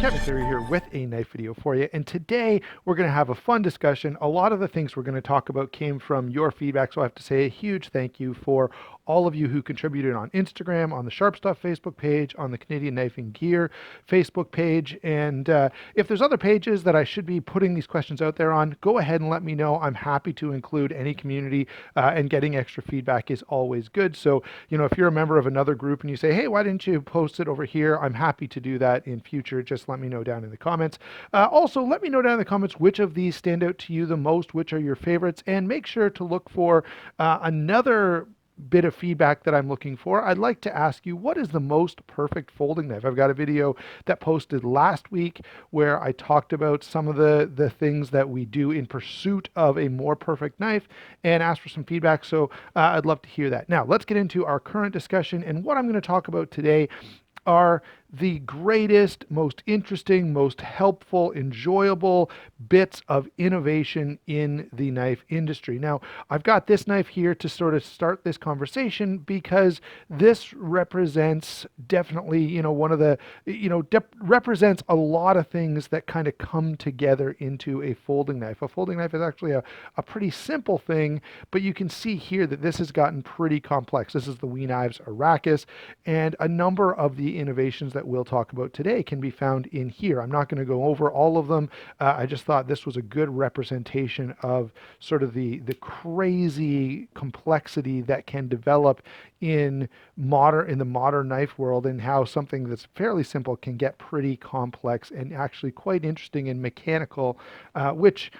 Technically here with a knife video for you, and today we're going to have a fun discussion. A lot of the things we're going to talk about came from your feedback, so I have to say a huge thank you for all of you who contributed on Instagram, on the Sharp Stuff Facebook page, on the Canadian Knife and Gear Facebook page, and if there's other pages that I should be putting these questions out there on, go ahead and let me know. I'm happy to include any community, and getting extra feedback is always good. So, if you're a member of another group and you say, hey, why didn't you post it over here? I'm happy to do that in future. Just let me know down in the comments. Also, let me know down in the comments which of these stand out to you the most, which are your favorites, and make sure to look for another bit of feedback that I'm looking for. I'd like to ask you, what is the most perfect folding knife? I've got a video that posted last week where I talked about some of the things that we do in pursuit of a more perfect knife and asked for some feedback. So I'd love to hear that. Now let's get into our current discussion, and what I'm going to talk about today are the greatest, most interesting, most helpful, enjoyable bits of innovation in the knife industry. Now, I've got this knife here to sort of start this conversation because this represents definitely, one of the, represents a lot of things that kind of come together into a folding knife. A folding knife is actually a pretty simple thing, but you can see here that this has gotten pretty complex. This is the We Knives Arrakis, and a number of the innovations that we'll talk about today can be found in here. I'm not going to go over all of them. I just thought this was a good representation of sort of the crazy complexity that can develop in the modern knife world, and how something that's fairly simple can get pretty complex and actually quite interesting and mechanical, which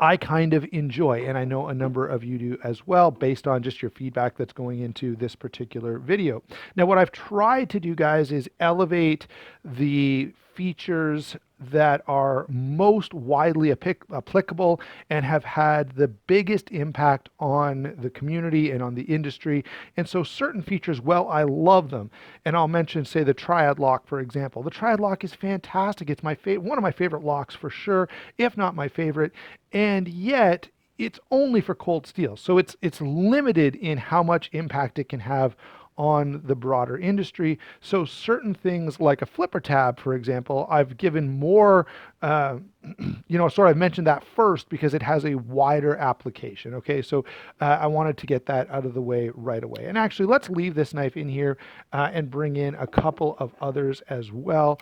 I kind of enjoy, and I know a number of you do as well, based on just your feedback that's going into this particular video. Now, what I've tried to do, guys, is elevate the features that are most widely applicable and have had the biggest impact on the community and on the industry. And so certain features, well, I love them. And I'll mention, say, the Triad lock, for example. The Triad lock is fantastic. It's one of my favorite locks for sure, if not my favorite. And yet it's only for cold steel. So it's limited in how much impact it can have on the broader industry. So certain things like a flipper tab, for example, I've given more, I've mentioned that first because it has a wider application. Okay, so I wanted to get that out of the way right away. And actually, let's leave this knife in here and bring in a couple of others as well,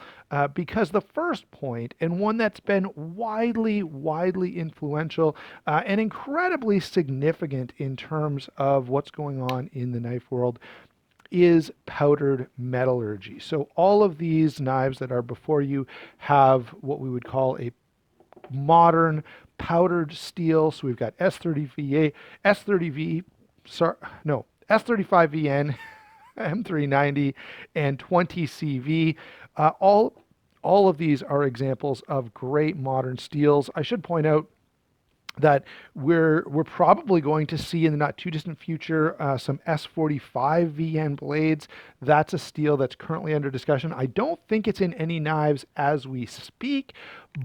because the first point, and one that's been widely influential and incredibly significant in terms of what's going on in the knife world, is powdered metallurgy. So all of these knives that are before you have what we would call a modern powdered steel. So we've got S30VA, S35VN, M390, and 20CV. All of these are examples of great modern steels. I should point out that we're probably going to see in the not too distant future some S45 VN blades. That's a steel that's currently under discussion. I don't think it's in any knives as we speak,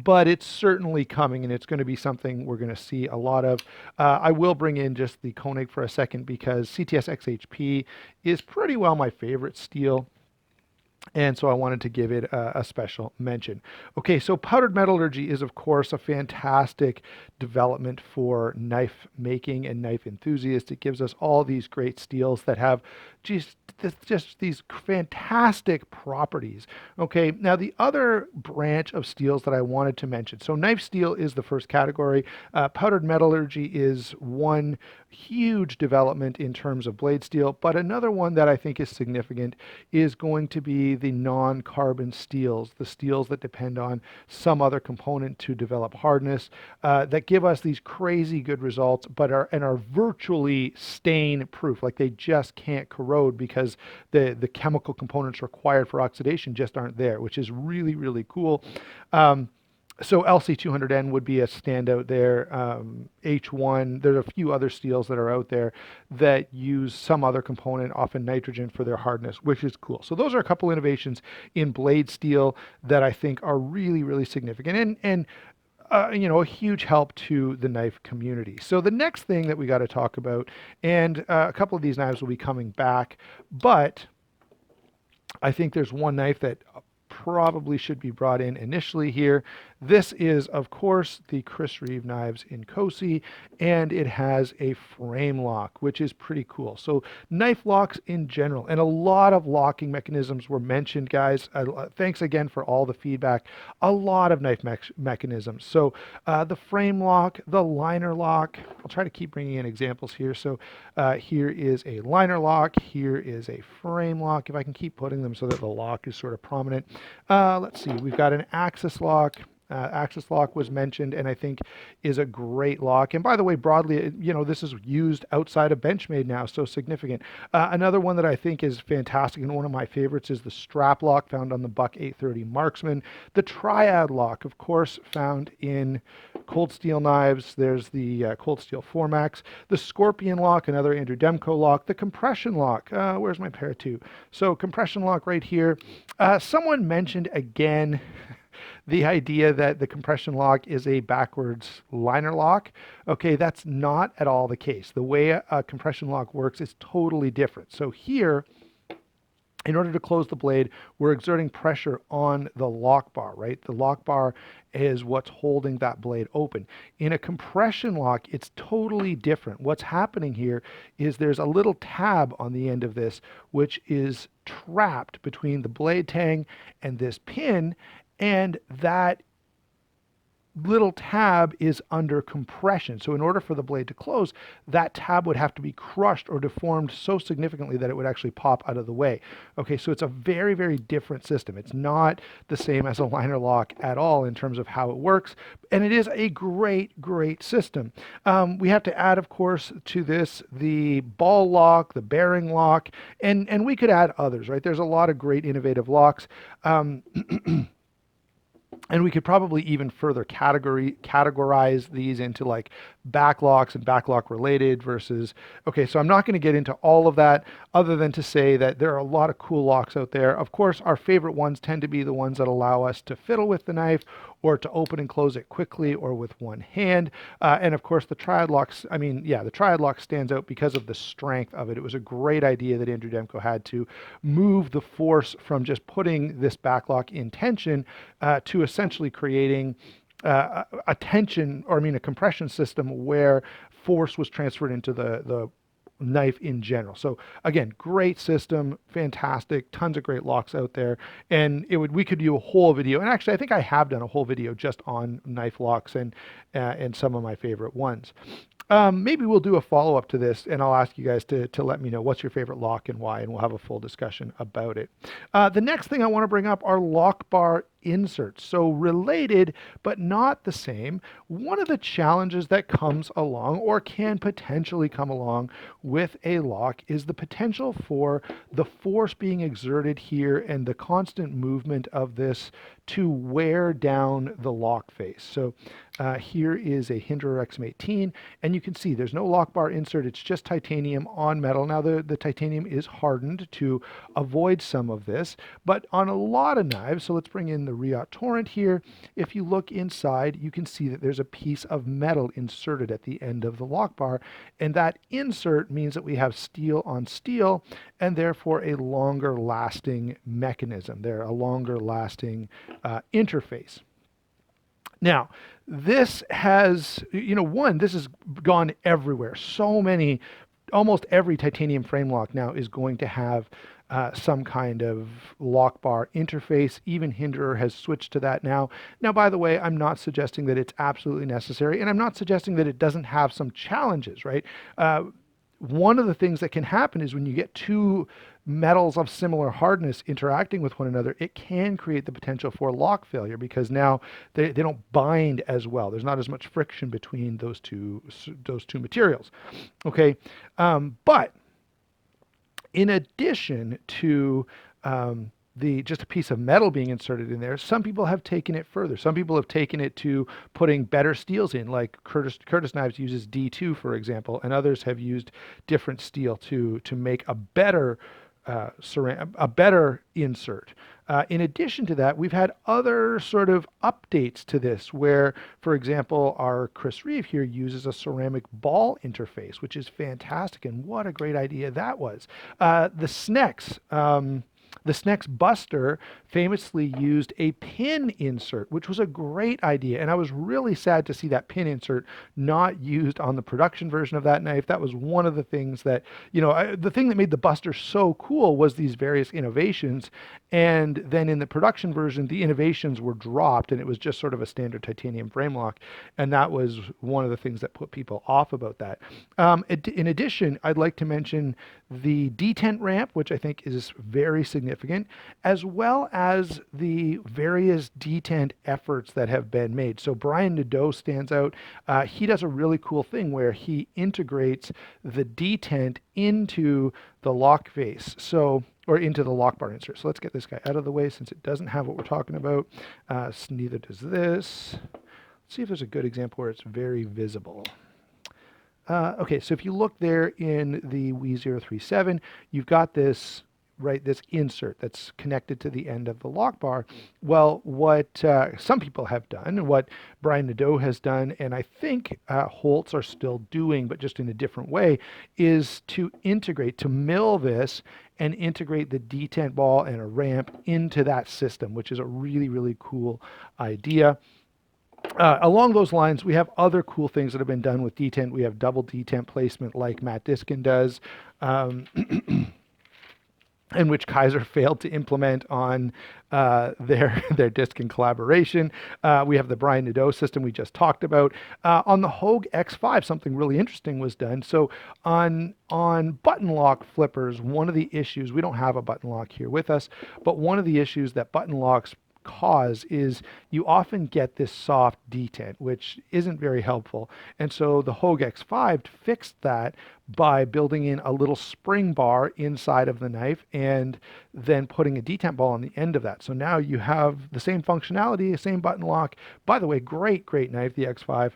but it's certainly coming, and it's going to be something we're going to see a lot of. I will bring in just the Koenig for a second, because CTS XHP is pretty well my favorite steel, and so I wanted to give it a special mention. Okay, so powdered metallurgy is, of course, a fantastic development for knife making and knife enthusiasts. It gives us all these great steels that have just these fantastic properties. Okay, now the other branch of steels that I wanted to mention. So knife steel is the first category. Powdered metallurgy is one huge development in terms of blade steel, but another one that I think is significant is going to be the non-carbon steels, the steels that depend on some other component to develop hardness, that give us these crazy good results, but are virtually stain proof. Like, they just can't corrode because the chemical components required for oxidation just aren't there, which is really cool. So LC200N would be a standout there. H1, there's a few other steels that are out there that use some other component, often nitrogen, for their hardness, which is cool. So those are a couple innovations in blade steel that I think are really significant and a huge help to the knife community. So the next thing that we got to talk about, and a couple of these knives will be coming back, but I think there's one knife that probably should be brought in initially here. This is, of course, the Chris Reeve knives in Cosi, and it has a frame lock, which is pretty cool. So knife locks in general, and a lot of locking mechanisms were mentioned, guys. Thanks again for all the feedback. A lot of knife mechanisms. So the frame lock, the liner lock. I'll try to keep bringing in examples here. So here is a liner lock. Here is a frame lock. If I can keep putting them so that the lock is sort of prominent. Let's see. We've got an axis lock. Axis lock was mentioned, and I think is a great lock. And by the way, broadly, this is used outside of Benchmade now, so significant. Another one that I think is fantastic and one of my favorites is the strap lock found on the Buck 830 Marksman. The Triad lock, of course, found in Cold Steel knives. There's the Cold Steel Formax. The Scorpion lock, another Andrew Demko lock. The compression lock. Where's my pair two? So compression lock right here. Someone mentioned again the idea that the compression lock is a backwards liner lock. Okay, that's not at all the case. The way a compression lock works is totally different. So here, in order to close the blade, we're exerting pressure on the lock bar, right? The lock bar is what's holding that blade open. In a compression lock, it's totally different. What's happening here is there's a little tab on the end of this, which is trapped between the blade tang and this pin, and that little tab is under compression. So in order for the blade to close, that tab would have to be crushed or deformed so significantly that it would actually pop out of the way. Okay, so it's a very, very different system. It's not the same as a liner lock at all in terms of how it works, and it is a great, great system. We have to add, of course, to this the ball lock, the bearing lock, and we could add others, right? There's a lot of great innovative locks. And we could probably even further categorize these into like backlocks and backlock related versus, okay, so I'm not going to get into all of that other than to say that there are a lot of cool locks out there. Of course, our favorite ones tend to be the ones that allow us to fiddle with the knife or to open and close it quickly or with one hand. And of course, the Triad locks, the Triad lock stands out because of the strength of it. It was a great idea that Andrew Demko had to move the force from just putting this backlock in tension to essentially creating a compression system where force was transferred into the knife in general. So again, great system, fantastic, tons of great locks out there, and we could do a whole video. And actually, I think I have done a whole video just on knife locks and some of my favorite ones. Maybe we'll do a follow-up to this, and I'll ask you guys to let me know what's your favorite lock and why, and we'll have a full discussion about it. The next thing I want to bring up are lock bar inserts. So related, but not the same. One of the challenges that comes along or can potentially come along with a lock is the potential for the force being exerted here and the constant movement of this to wear down the lock face. So here is a Hinderer XM18, and you can see there's no lock bar insert. It's just titanium on metal. Now the titanium is hardened to avoid some of this, but on a lot of knives, so let's bring in the Riot Torrent here. If you look inside, you can see that there's a piece of metal inserted at the end of the lock bar, and that insert means that we have steel on steel, and therefore a longer lasting mechanism. They're a longer lasting interface. Now, this has, this has gone everywhere. So many, almost every titanium frame lock now is going to have some kind of lock bar interface. Even Hinderer has switched to that now. Now, by the way, I'm not suggesting that it's absolutely necessary, and I'm not suggesting that it doesn't have some challenges, right? One of the things that can happen is when you get two metals of similar hardness interacting with one another, it can create the potential for lock failure because now they don't bind as well. There's not as much friction between those two materials. Okay, but in addition to just a piece of metal being inserted in there, some people have taken it further. Some people have taken it to putting better steels in, like Curtis Knives uses D2, for example, and others have used different steel to make a better insert. In addition to that, we've had other sort of updates to this where, for example, our Chris Reeve here uses a ceramic ball interface, which is fantastic, and what a great idea that was. The Snex, The Snex Buster famously used a pin insert, which was a great idea. And I was really sad to see that pin insert not used on the production version of that knife. That was one of the things that, the thing that made the Buster so cool was these various innovations. And then in the production version, the innovations were dropped and it was just sort of a standard titanium frame lock. And that was one of the things that put people off about that. In addition, I'd like to mention the Detent ramp, which I think is very significant, as well as the various Detent efforts that have been made. So Brian Nadeau stands out. He does a really cool thing where he integrates the Detent into the lock face. Or into the lock bar insert. So let's get this guy out of the way since it doesn't have what we're talking about. Neither does this. Let's see if there's a good example where it's very visible. Okay, so if you look there in the WE037, you've got this, right, this insert that's connected to the end of the lock bar. Well, what some people have done, what Brian Nadeau has done, and I think Holtz are still doing, but just in a different way, is to integrate, to mill this and integrate the detent ball and a ramp into that system, which is a really, really cool idea. Along those lines, we have other cool things that have been done with detent. We have double detent placement like Matt Diskin does, and which Kaiser failed to implement on their Diskin collaboration. We have the Brian Nadeau system we just talked about. On the Hogue X5, something really interesting was done. So on button lock flippers, one of the issues, we don't have a button lock here with us, but one of the issues that button locks cause is you often get this soft detent, which isn't very helpful. And so the Hogue X5 fixed that by building in a little spring bar inside of the knife and then putting a detent ball on the end of that. So now you have the same functionality, the same button lock. By the way, great knife, the X5.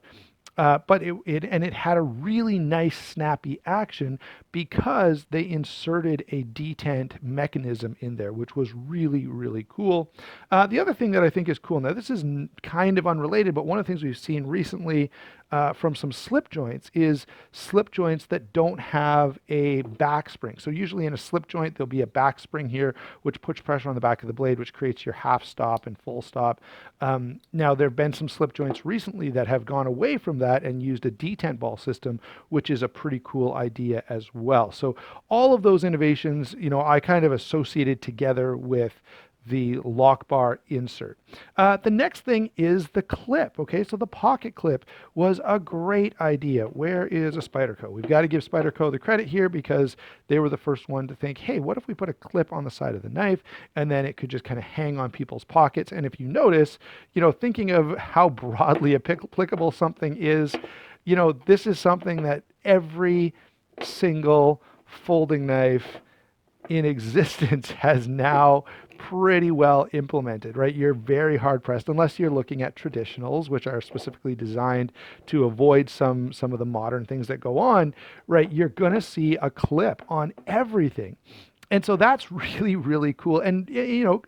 But it had a really nice snappy action because they inserted a detent mechanism in there, which was really, really cool. The other thing that I think is cool, now this is kind of unrelated, but one of the things we've seen recently from some slip joints is slip joints that don't have a back spring. So usually in a slip joint, there'll be a back spring here, which puts pressure on the back of the blade, which creates your half stop and full stop. Now there have been some slip joints recently that have gone away from that and used a detent ball system, which is a pretty cool idea as well. So all of those innovations, I kind of associated together with the lock bar insert. The next thing is the clip. Okay, so the pocket clip was a great idea. Where is a Spyderco? We've got to give Spyderco the credit here because they were the first one to think, hey, what if we put a clip on the side of the knife and then it could just kind of hang on people's pockets? And if you notice, thinking of how broadly applicable something is, this is something that every single folding knife in existence has now pretty well implemented, right? You're very hard pressed unless you're looking at traditionals, which are specifically designed to avoid some of the modern things that go on, right? You're going to see a clip on everything. And so that's really, really cool. And,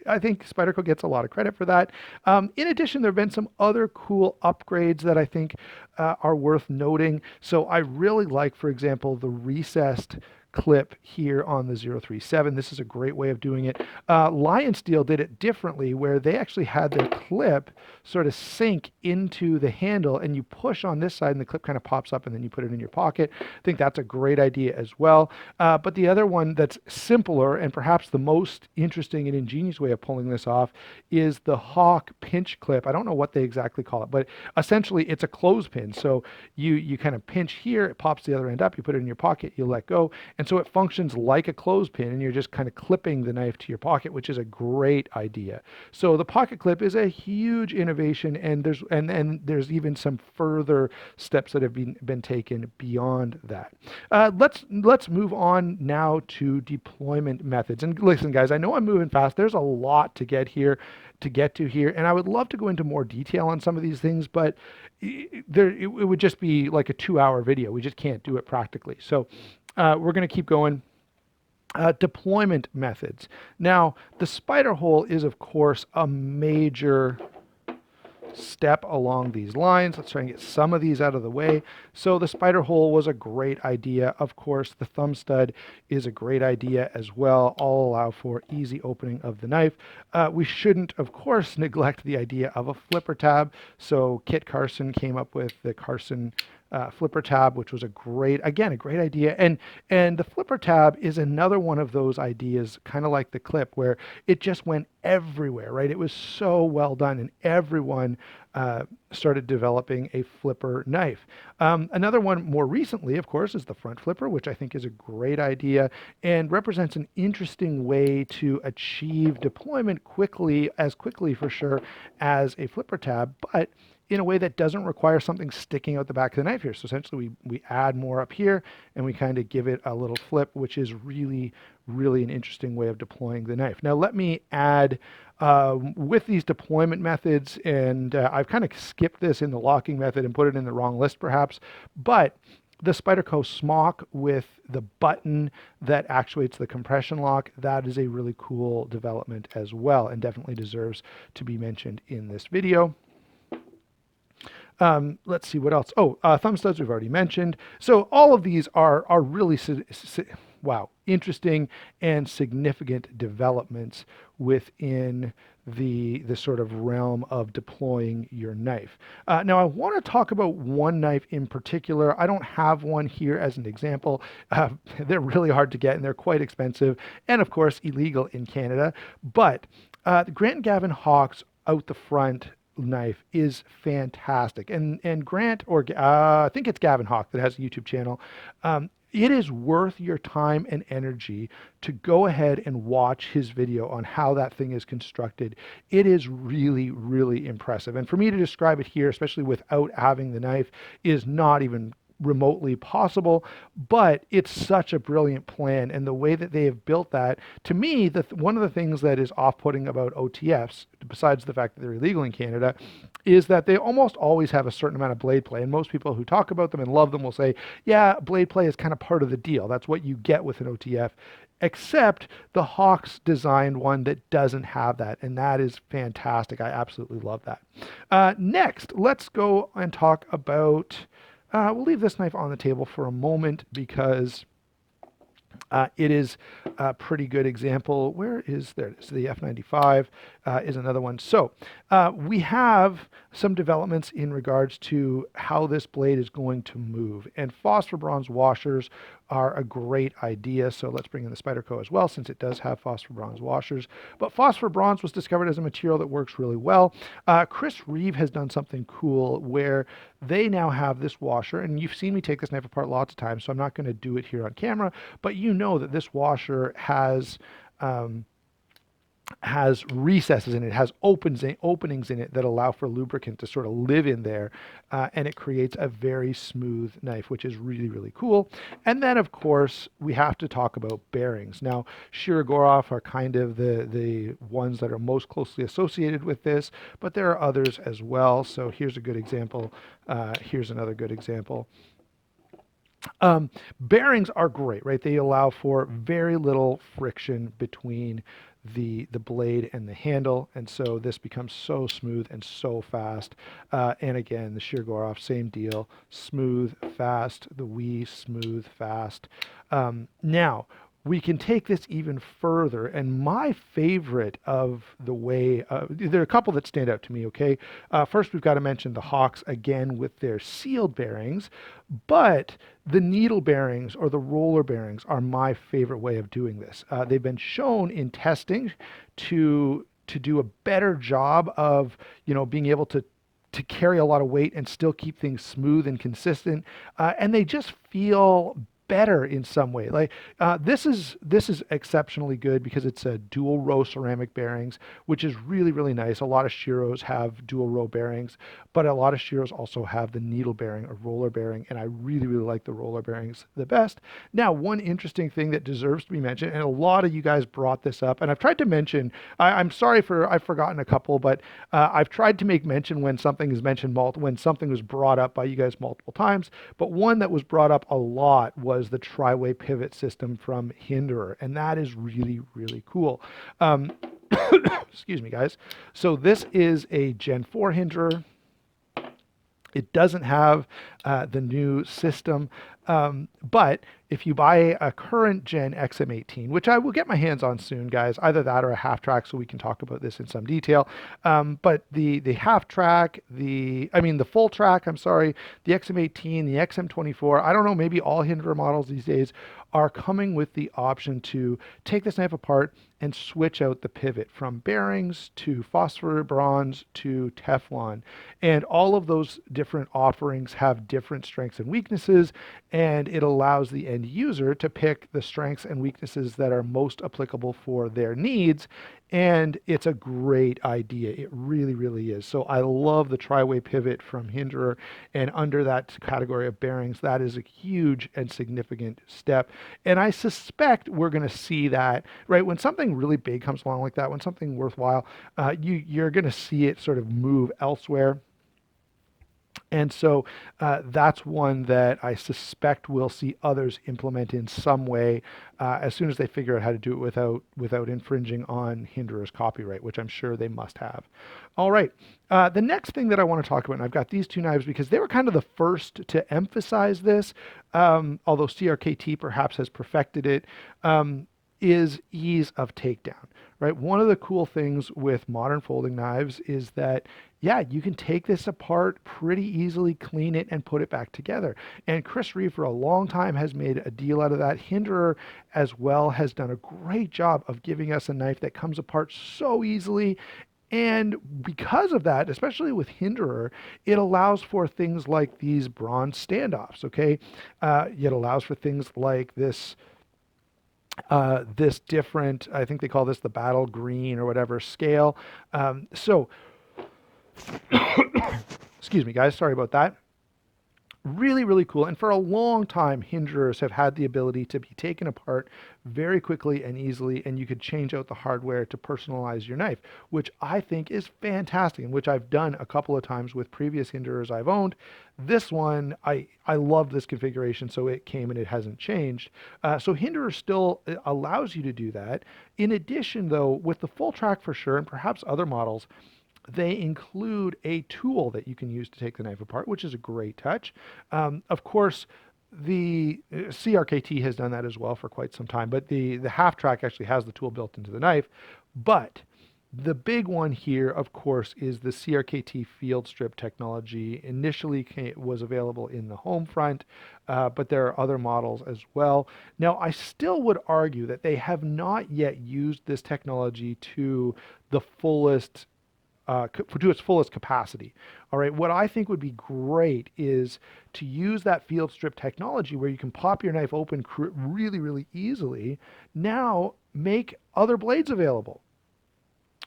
I think Spyderco gets a lot of credit for that. In addition, there have been some other cool upgrades that I think are worth noting. So I really like, for example, the recessed clip here on the 037. This is a great way of doing it. Lion Steel did it differently where they actually had their clip sort of sink into the handle and you push on this side and the clip kind of pops up and then you put it in your pocket. I think that's a great idea as well. But the other one that's simpler and perhaps the most interesting and ingenious way of pulling this off is the Hawk pinch clip. I don't know what they exactly call it, but essentially it's a clothespin. So you kind of pinch here, it pops the other end up, you put it in your pocket, you let go. And so it functions like a clothespin and you're just kind of clipping the knife to your pocket, which is a great idea. So the pocket clip is a huge innovation and there's even some further steps that have been taken beyond that. Let's move on now to deployment methods. And listen, guys, I know I'm moving fast. There's a lot to get to here, and I would love to go into more detail on some of these things, but it would just be like a 2-hour video. We just can't do it practically. So we're going to keep going. Deployment methods. Now, the spider hole is, of course, a major step along these lines. Let's try and get some of these out of the way. So the spider hole was a great idea. Of course, the thumb stud is a great idea as well. All allow for easy opening of the knife. We shouldn't, of course, neglect the idea of a flipper tab. So Kit Carson came up with the Carson flipper tab, which was a great idea. And the flipper tab is another one of those ideas, kind of like the clip, where it just went everywhere, right? It was so well done, and everyone started developing a flipper knife. Another one more recently, of course, is the front flipper, which I think is a great idea and represents an interesting way to achieve deployment quickly for sure, as a flipper tab, but in a way that doesn't require something sticking out the back of the knife here. So essentially we add more up here and we kind of give it a little flip, which is really, really an interesting way of deploying the knife. Now let me add, with these deployment methods, and I've kind of skipped this in the locking method and put it in the wrong list perhaps, but the Spyderco smock with the button that actuates the compression lock, that is a really cool development as well, and definitely deserves to be mentioned in this video. Let's see what else. Oh, thumb studs we've already mentioned. So all of these are really interesting and significant developments within the sort of realm of deploying your knife. Now I want to talk about one knife in particular. I don't have one here as an example. They're really hard to get and they're quite expensive and of course illegal in Canada. But the Grant and Gavin Hawk's out the front knife is fantastic, and Grant, or I think it's Gavin Hawk that has a YouTube channel. It is worth your time and energy to go ahead and watch his video on how that thing is constructed. It is really, really impressive, and for me to describe it here, especially without having the knife, is not even remotely possible, but it's such a brilliant plan, and the way that they have built that, to me, one of the things that is off-putting about OTFs, besides the fact that they're illegal in Canada, is that they almost always have a certain amount of blade play, and most people who talk about them and love them will say, yeah, blade play is kind of part of the deal. That's what you get with an OTF. Except the Hawks designed one that doesn't have that, and that is fantastic. I absolutely love that. Next, let's go and talk about we'll leave this knife on the table for a moment because it is a pretty good example. Where is there? So the F95 is another one. So we have some developments in regards to how this blade is going to move, and phosphor bronze washers are a great idea. So let's bring in the Spyderco as well, since it does have phosphor bronze washers. But phosphor bronze was discovered as a material that works really well. Chris Reeve has done something cool where they now have this washer, and you've seen me take this knife apart lots of times, so I'm not going to do it here on camera, but you know that this washer has recesses in it, has openings in it that allow for lubricant to sort of live in there, and it creates a very smooth knife, which is really, really cool. And then, of course, we have to talk about bearings. Now, Shirogorov are kind of the ones that are most closely associated with this, but there are others as well. So here's a good example. Here's another good example. Bearings are great, right? They allow for very little friction between the blade and the handle, and so this becomes so smooth and so fast. And again, the Shirogorov, same deal, smooth, fast. The Wii, smooth, fast. Now, we can take this even further, and my favorite of the way, there are a couple that stand out to me, okay? First, we've got to mention the Hawks, again, with their sealed bearings, but the needle bearings or the roller bearings are my favorite way of doing this. They've been shown in testing to do a better job of, being able to carry a lot of weight and still keep things smooth and consistent, and they just feel better in some way. Like this is exceptionally good because it's a dual row ceramic bearings, which is really, really nice. A lot of Shiros have dual row bearings, but a lot of Shiros also have the needle bearing or roller bearing, and I really, really like the roller bearings the best. Now, one interesting thing that deserves to be mentioned, and a lot of you guys brought this up, and I've tried to mention, I'm sorry for I've forgotten a couple, but I've tried to make mention when something is mentioned when something was brought up by you guys multiple times, but one that was brought up a lot was the TriWay Pivot system from Hinderer, and that is really, really cool. Excuse me, guys. So this is a Gen 4 hinderer. It doesn't have the new system, but if you buy a current gen XM18, which I will get my hands on soon, guys, either that or a half track, so we can talk about this in some detail. But the half track, the full track, I'm sorry, the XM18, the XM24, I don't know, maybe all hinderer models these days are coming with the option to take this knife apart and switch out the pivot from bearings to phosphor bronze to Teflon. And all of those different offerings have different strengths and weaknesses, and it allows the end user to pick the strengths and weaknesses that are most applicable for their needs. And it's a great idea. It really, really is. So I love the TriWay Pivot from Hinderer, and under that category of bearings, that is a huge and significant step. And I suspect we're going to see that, right? When something really big comes along like that, when something worthwhile, you're going to see it sort of move elsewhere. And so that's one that I suspect we'll see others implement in some way as soon as they figure out how to do it without infringing on Hinderer's copyright, which I'm sure they must have. All right. The next thing that I want to talk about, and I've got these two knives because they were kind of the first to emphasize this, although CRKT perhaps has perfected it, is ease of takedown, right? One of the cool things with modern folding knives is that, yeah, you can take this apart pretty easily, clean it, and put it back together. And Chris Reeve, for a long time, has made a deal out of that. Hinderer, as well, has done a great job of giving us a knife that comes apart so easily. And because of that, especially with Hinderer, it allows for things like these bronze standoffs, okay? It allows for things like this different, I think they call this the battle green or whatever scale. So, excuse me, guys, sorry about that. Really, really cool. And for a long time, hinderers have had the ability to be taken apart very quickly and easily, and you could change out the hardware to personalize your knife, which I think is fantastic, and which I've done a couple of times with previous hinderers I've owned. This one, I love this configuration, so it came and it hasn't changed. So hinderer still allows you to do that. In addition, though, with the full track for sure, and perhaps other models, they include a tool that you can use to take the knife apart, which is a great touch. Of course, the CRKT has done that as well for quite some time, but the half track actually has the tool built into the knife. But the big one here, of course, is the CRKT Fieldstrip technology. Initially was available in the home front, but there are other models as well. Now, I still would argue that they have not yet used this technology to the fullest to its fullest capacity. All right, what I think would be great is to use that field strip technology where you can pop your knife open really, really easily. Now make other blades available,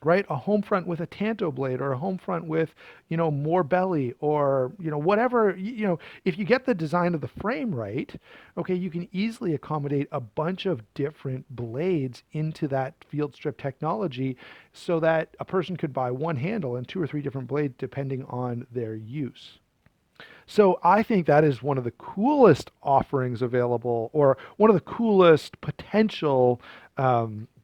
right? A home front with a Tanto blade, or a home front with, more belly, or, whatever, if you get the design of the frame right, okay, you can easily accommodate a bunch of different blades into that field strip technology so that a person could buy one handle and two or three different blades depending on their use. So I think that is one of the coolest offerings available, or one of the coolest potential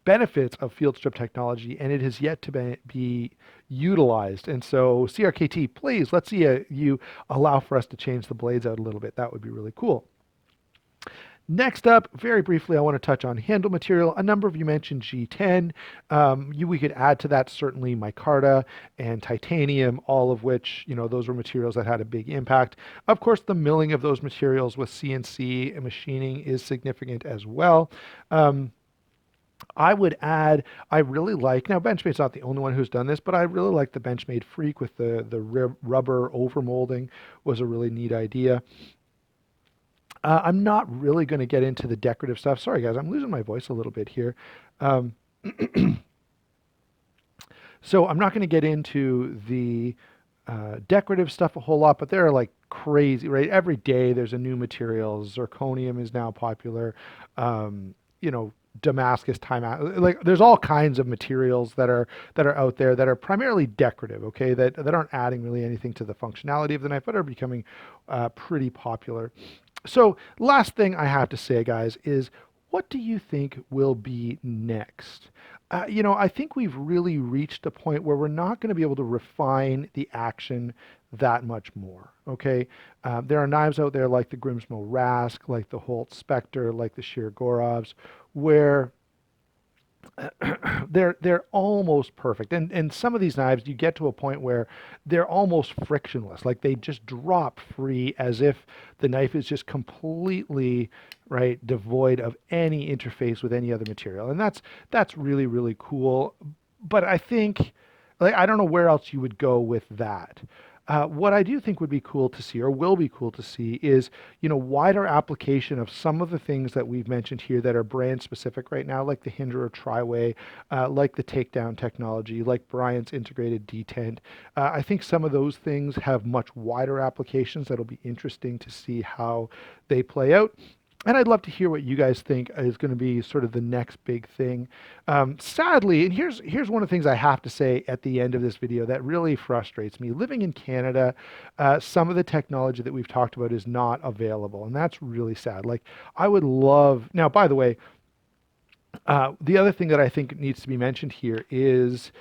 benefits of field strip technology, and it has yet to be utilized. And so CRKT, please, let's see you allow for us to change the blades out a little bit. That would be really cool. Next up, very briefly, I want to touch on handle material. A number of you mentioned G10. We could add to that certainly micarta and titanium, all of which, those were materials that had a big impact. Of course, the milling of those materials with CNC and machining is significant as well. I would add, I really like, now Benchmade's not the only one who's done this, but I really like the Benchmade Freak with the rubber overmolding. Was a really neat idea. I'm not really going to get into the decorative stuff. Sorry, guys, I'm losing my voice a little bit here. So I'm not going to get into the decorative stuff a whole lot, but they're like crazy, right? Every day there's a new material. Zirconium is now popular. Damascus time, like there's all kinds of materials that are out there that are primarily decorative, okay, that aren't adding really anything to the functionality of the knife, but are becoming pretty popular. So last thing I have to say, guys, is what do you think will be next? I think we've really reached a point where we're not going to be able to refine the action that much more. Okay, there are knives out there like the Grimsmo Rask, like the Holt Spectre, like the Sheer Gorovs, where they're almost perfect. And some of these knives you get to a point where they're almost frictionless. Like they just drop free as if the knife is just completely right devoid of any interface with any other material. And that's really, really cool. But I think like I don't know where else you would go with that. What I do think would be cool to see, or will be cool to see, is wider application of some of the things that we've mentioned here that are brand specific right now, like the Hinder or TriWay, like the Takedown technology, like Brian's integrated Detent. I think some of those things have much wider applications that'll be interesting to see how they play out. And I'd love to hear what you guys think is going to be sort of the next big thing. Sadly, and here's one of the things I have to say at the end of this video that really frustrates me. Living in Canada, some of the technology that we've talked about is not available, and that's really sad. Like I would love. Now, by the way, the other thing that I think needs to be mentioned here is.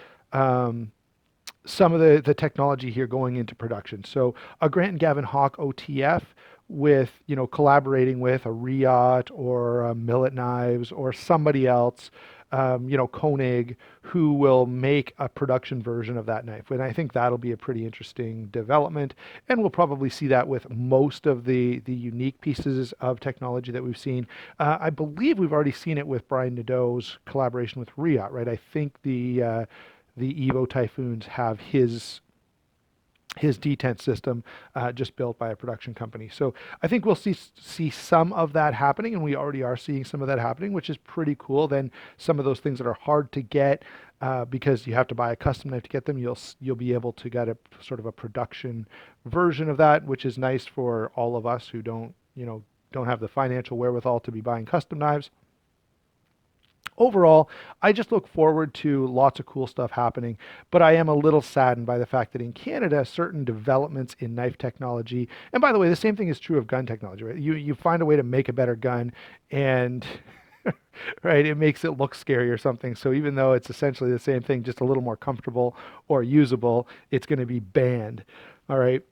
Some of the technology here going into production. So a Grant and Gavin Hawk OTF with, collaborating with a Riot or a Millet Knives or somebody else, Koenig, who will make a production version of that knife. And I think that'll be a pretty interesting development. And we'll probably see that with most of the unique pieces of technology that we've seen. I believe we've already seen it with Brian Nadeau's collaboration with Riot, right? I think the Evo Typhoons have his detent system just built by a production company. So I think we'll see some of that happening, and we already are seeing some of that happening, which is pretty cool. Then some of those things that are hard to get because you have to buy a custom knife to get them, you'll be able to get a sort of a production version of that, which is nice for all of us who don't have the financial wherewithal to be buying custom knives. Overall, I just look forward to lots of cool stuff happening, but I am a little saddened by the fact that in Canada, certain developments in knife technology, and by the way, the same thing is true of gun technology, right? You find a way to make a better gun and right, it makes it look scary or something. So even though it's essentially the same thing, just a little more comfortable or usable, it's going to be banned. All right.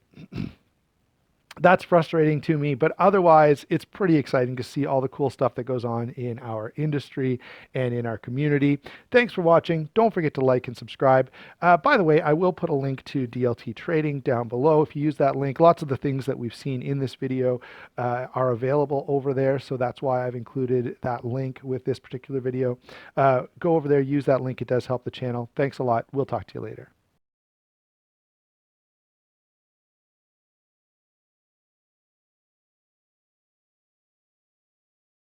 That's frustrating to me, but otherwise it's pretty exciting to see all the cool stuff that goes on in our industry and in our community. Thanks for watching. Don't forget to like and subscribe. By the way, I will put a link to DLT Trading down below. If you use that link, lots of the things that we've seen in this video are available over there. So that's why I've included that link with this particular video. Go over there, use that link. It does help the channel. Thanks a lot. We'll talk to you later.